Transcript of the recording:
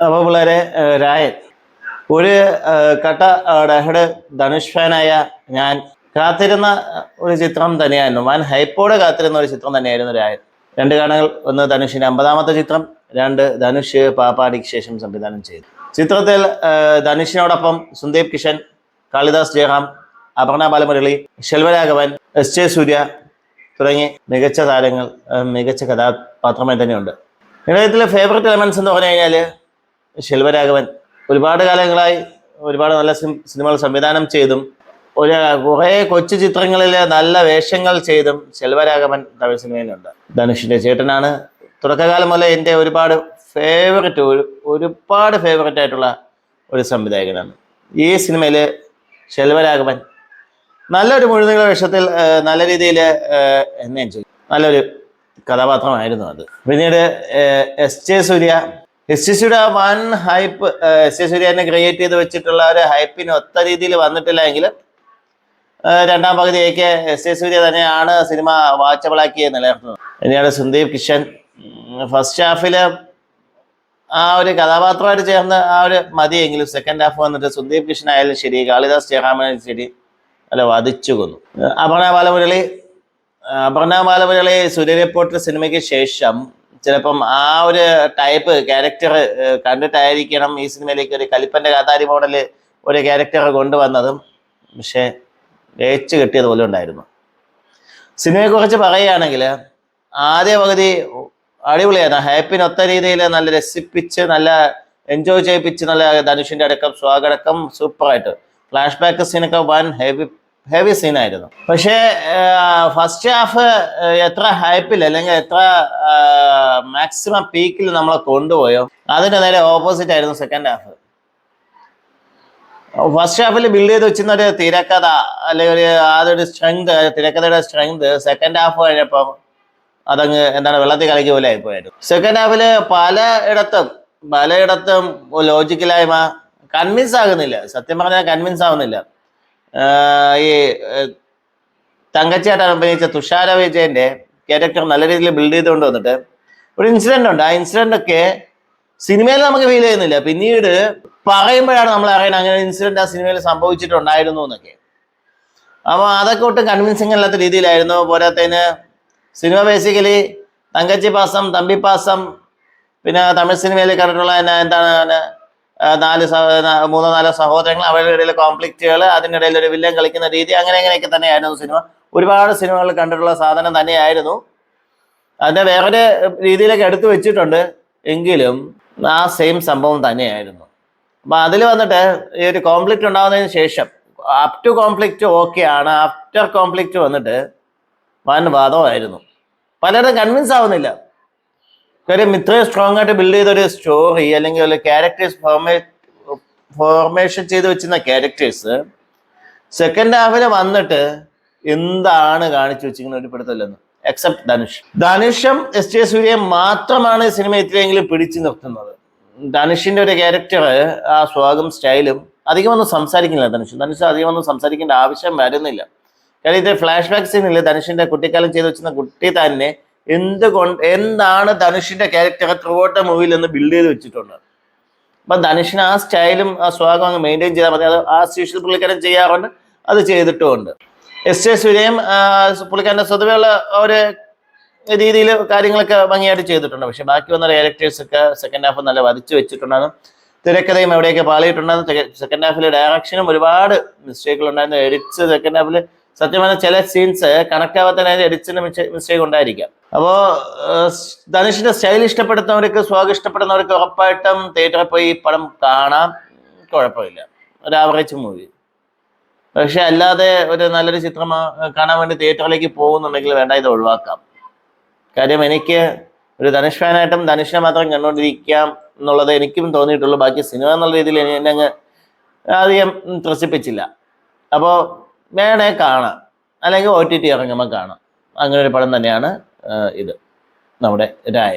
അപ്പോൾ പിള്ളേരെ രായൻ ഒരു കട്ട ഡഹഡ് ധനുഷ് ഫാനായ ഞാൻ കാത്തിരുന്ന ഒരു ചിത്രം തന്നെയായിരുന്നു. വൻ ഹൈപ്പോടെ കാത്തിരുന്ന ഒരു ചിത്രം തന്നെയായിരുന്നു രായൻ. രണ്ട് ഗാനങ്ങൾ, ഒന്ന് ധനുഷിന്റെ 50-ാമത്തെ ചിത്രം, രണ്ട് ധനുഷ് പാപ്പാടിക്ക് ശേഷം സംവിധാനം ചെയ്തു. ചിത്രത്തിൽ ധനുഷിനോടൊപ്പം സുന്ദീപ് കിഷൻ, കാളിദാസ് ജയറാം, അപർണ ബാലമുരളി, ശെൽവരാഘവൻ, എസ് സൂര്യ തുടങ്ങി മികച്ച താരങ്ങൾ, മികച്ച കഥാപാത്രമായി തന്നെയുണ്ട്. ഇദ്ദേഹത്തിലെ ഫേവററ്റ് എലമെന്റ്സ് എന്ന് പറഞ്ഞു കഴിഞ്ഞാൽ ശെൽവരാഘവൻ ഒരുപാട് കാലങ്ങളായി ഒരുപാട് നല്ല സിനിമകൾ സംവിധാനം ചെയ്തും കുറേ കൊച്ചു ചിത്രങ്ങളിൽ നല്ല വേഷങ്ങൾ ചെയ്തും ശെൽവരാഘവൻ തമിഴ് സിനിമയിലുണ്ട്. ധനുഷിന്റെ ചേട്ടനാണ്. തുടക്കകാലം മുതലേ എൻ്റെ ഒരുപാട് ഫേവററ്റ് ആയിട്ടുള്ള ഒരു സംവിധായകനാണ്. ഈ സിനിമയിൽ ശെൽവരാഘവൻ നല്ലൊരു മുഴുനീള വേഷത്തിൽ നല്ല രീതിയിൽ എന്നെ ചെയ്തു. നല്ലൊരു കഥാപാത്രമായിരുന്നു അത്. പിന്നീട് എസ് സൂര്യ വൻ ഹൈപ്പ്, എസ് സൂര്യനെ ക്രിയേറ്റ് ചെയ്ത് വെച്ചിട്ടുള്ള ഒരു ഹൈപ്പിന് ഒത്ത രീതിയിൽ വന്നിട്ടില്ല എങ്കിലും രണ്ടാം പകുതിയൊക്കെ എസ് സൂര്യ തന്നെയാണ് സിനിമ വാച്ചബിളാക്കി നിലനിർത്തുന്നത്. പിന്നീട് സുന്ദീപ് കിഷൻ ഫസ്റ്റ് ഹാഫിൽ ആ ഒരു കഥാപാത്രമായിട്ട് ചേർന്ന് ആ ഒരു മതിയെങ്കിലും സെക്കൻഡ് ഹാഫ് വന്നിട്ട് സുന്ദീപ് കിഷൻ ആയാലും ശരി, കാളിദാസ് ജയറാമായാലും ശരി അല്ല വധിച്ചു കൊന്നു. അപർണ ബാലമുരളി സൂര്യ റിപ്പോർട്ടർ സിനിമയ്ക്ക് ശേഷം ചിലപ്പം ആ ഒരു ടൈപ്പ് ക്യാരക്ടർ കണ്ടിട്ടായിരിക്കണം ഈ സിനിമയിലേക്ക് ഒരു കലിപ്പന്റെ കാതാരി മോഡല് ഒരു ക്യാരക്ടർ കൊണ്ടുവന്നതും. പക്ഷെ വേച്ച് കെട്ടിയതുപോലെ ഉണ്ടായിരുന്നു. സിനിമയെക്കുറിച്ച് പറയുകയാണെങ്കിൽ ആദ്യ പകുതി അടിപൊളിയായിരുന്നു. ഹാപ്പിനൊത്ത രീതിയിൽ നല്ല രസിപ്പിച്ച്, നല്ല എൻജോയ് ചെയ്യിപ്പിച്ച്, നല്ല ധനുഷിന്റെ അടക്കം സ്വാഗടക്കം സൂപ്പറായിട്ട് ഫ്ലാഷ് ബാക്ക് സീനൊക്കെ വൻ ഹെവി സീനായിരുന്നു. പക്ഷേ ഫസ്റ്റ് ഹാഫ് എത്ര ഹൈപ്പിൽ അല്ലെങ്കിൽ എത്ര മാക്സിമം പീക്കിൽ നമ്മളെ കൊണ്ടുപോയോ അതിന്റെ നേരെ ഓപ്പോസിറ്റ് ആയിരുന്നു സെക്കൻഡ് ഹാഫ്. ഫസ്റ്റ് ഹാഫിൽ ബിൽഡ് ചെയ്ത് വെച്ചിരുന്ന ഒരു തിരക്കഥ അല്ലെങ്കിൽ അതൊരു തിരക്കഥയുടെ സ്ട്രെങ്ത് സെക്കൻഡ് ഹാഫ് കഴിഞ്ഞപ്പം അതങ്ങ് വെള്ളത്തിൽ കലക്കി പോലെ ആയിപ്പോയായിരുന്നു. സെക്കൻഡ് ഹാഫില് പലയിടത്തും ലോജിക്കലായ്മ കൺവിൻസ് ആകുന്നില്ല. സത്യം പറഞ്ഞാൽ കൺവിൻസ് ആവുന്നില്ല. ഈ തങ്കച്ചിയായിട്ട് അഭിനയിച്ച തുഷാര വിജയന്റെ ക്യാരക്ടർ നല്ല രീതിയിൽ ബിൽഡ് ചെയ്തുകൊണ്ട് വന്നിട്ട് ഒരു ഇൻസിഡന്റ് ഉണ്ട്. ആ ഇൻസിഡന്റ് ഒക്കെ സിനിമയിൽ നമുക്ക് ഫീൽ ചെയ്യുന്നില്ല. പിന്നീട് പറയുമ്പോഴാണ് നമ്മൾ അറിയുന്നത് അങ്ങനെ ഇൻസിഡന്റ് ആ സിനിമയിൽ സംഭവിച്ചിട്ടുണ്ടായിരുന്നു എന്നൊക്കെ. അപ്പോൾ അതൊക്കെ ഒട്ടും കൺവിൻസിങ് അല്ലാത്ത രീതിയിലായിരുന്നു. പോരാത്തതിന് സിനിമ ബേസിക്കലി തങ്കച്ചി പാസം, തമ്പി പാസം, പിന്നെ തമിഴ് സിനിമയിൽ കണ്ടിട്ടുള്ള മൂന്നോ നാലോ സഹോദരങ്ങൾ, അവരുടെ ഇടയിൽ കോൺഫ്ലിക്റ്റുകൾ, അതിനിടയിൽ ഒരു വില്ലൻ കളിക്കുന്ന രീതി, അങ്ങനെയൊക്കെ തന്നെയായിരുന്നു സിനിമ. ഒരുപാട് സിനിമകൾ കണ്ടിട്ടുള്ള സാധനം തന്നെയായിരുന്നു. അതിനെ വേറൊരു രീതിയിലൊക്കെ എടുത്തു വെച്ചിട്ടുണ്ട് എങ്കിലും ആ സെയിം സംഭവം തന്നെയായിരുന്നു. അപ്പം അതിൽ വന്നിട്ട് ഈ ഒരു കോൺഫ്ലിക്റ്റ് ഉണ്ടാകുന്നതിന് ശേഷം അപ് ടു കോൺഫ്ലിക്റ്റ് ഓക്കെയാണ്. ആഫ്റ്റർ കോൺഫ്ലിക്റ്റ് വന്നിട്ട് വൻ വാദമായിരുന്നു. പലരും കൺവിൻസ് ആവുന്നില്ല. കാര്യം ഇത്രയും സ്ട്രോങ് ആയിട്ട് ബിൽഡ് ചെയ്തൊരു സ്റ്റോറി അല്ലെങ്കിൽ ക്യാരക്ടേഴ്സ് ഫോർമേഷൻ ചെയ്ത് വെച്ചിരുന്ന ക്യാരക്ടേഴ്സ് സെക്കൻഡ് ഹാഫിൽ വന്നിട്ട് എന്താണ് കാണിച്ചു വെച്ചിരിക്കുന്ന ഒരു പിടുത്തല്ലെന്ന്. എക്സെപ്റ്റ് ധനുഷും എസ് സൂര്യയും മാത്രമാണ് സിനിമ ഇത്രയെങ്കിലും പിടിച്ചു നിർത്തുന്നത്. ധനുഷിന്റെ ഒരു ക്യാരക്ടർ ആ സ്വാഗം സ്റ്റൈലും അധികമൊന്നും സംസാരിക്കുന്നില്ല. ധനുഷ് അധികമൊന്നും സംസാരിക്കേണ്ട ആവശ്യം വരുന്നില്ല. കാര്യം ഇത് ഫ്ലാഷ് ബാക്ക് സീനിൽ ധനുഷിന്റെ കുട്ടിക്കാലം ചെയ്ത് വെച്ചിരുന്ന കുട്ടി തന്നെ എന്താണ് ധനുഷിന്റെ ക്യാരക്ടർ ത്രൂ ഔട്ട് മൂവിയിൽ നിന്ന് ബിൽഡ് ചെയ്ത് വെച്ചിട്ടുണ്ട്. അപ്പൊ ധനുഷിന് ആ സ്റ്റൈലും ആ സ്വാഗം അങ്ങ് മെയിൻറ്റെയിൻ ചെയ്താൽ മതി. അത് ആ സ്പെഷ്യൽ പുള്ളിക്കാരൻ ചെയ്യാറുണ്ട്, അത് ചെയ്തിട്ടുമുണ്ട്. എസ് സൂര്യയും പുള്ളിക്കാരൻ്റെ സ്വതവേയുള്ള ഒരു രീതിയിൽ കാര്യങ്ങളൊക്കെ ഭംഗിയായിട്ട് ചെയ്തിട്ടുണ്ട്. പക്ഷെ ബാക്കി വന്ന ക്യാരക്ടേഴ്സ് ഒക്കെ സെക്കൻഡ് ഹാഫ് നല്ല വധിച്ചു വെച്ചിട്ടുണ്ടായിരുന്നു. തിരക്കഥയും എവിടെയൊക്കെ പാളിയിട്ടുണ്ടായിരുന്നു. സെക്കൻഡ് ഹാഫിൽ ഡയറക്ഷനും ഒരുപാട് മിസ്റ്റേക്കുകൾ ഉണ്ടായിരുന്നു. എഡിറ്റ്സ് സെക്കൻഡ് ഹാഫിൽ സത്യം പറഞ്ഞാൽ ചില സീൻസ് കണക്ട് ആവാത്തതിനായിട്ട് എഡിറ്റ്സിന് മിസ്റ്റേക്ക് ഉണ്ടായിരിക്കാം. അപ്പോൾ ധനുഷിന്റെ സ്റ്റൈൽ ഇഷ്ടപ്പെടുന്നവർക്ക്, സ്വാഗ് ഇഷ്ടപ്പെടുന്നവർക്ക് ഉറപ്പായിട്ടും തിയേറ്ററിൽ പോയി പടം കാണാം, കുഴപ്പമില്ല. ഒരു ആവറേജ് മൂവി. പക്ഷെ അല്ലാതെ ഒരു നല്ലൊരു ചിത്രം കാണാൻ വേണ്ടി തിയേറ്ററിലേക്ക് പോകുന്നുണ്ടെങ്കിൽ വേണ്ട, ഇത് ഒഴിവാക്കാം. കാര്യം എനിക്ക് ഒരു ധനുഷ് ഫാനായിട്ടും ധനുഷിനെ മാത്രം കണ്ടുകൊണ്ടിരിക്കാം എന്നുള്ളത് എനിക്കും തോന്നിയിട്ടുള്ളൂ. ബാക്കി സിനിമ എന്നുള്ള രീതിയിൽ എന്നെ അങ്ങ് അധികം ത്രസിപ്പിച്ചില്ല. അപ്പോൾ വേണേ കാണാം, അല്ലെങ്കിൽ OTT ഇറങ്ങുമ്പോൾ കാണാം. അങ്ങനെ ഒരു പടം തന്നെയാണ് ഇത്, നമ്മുടെ രായ.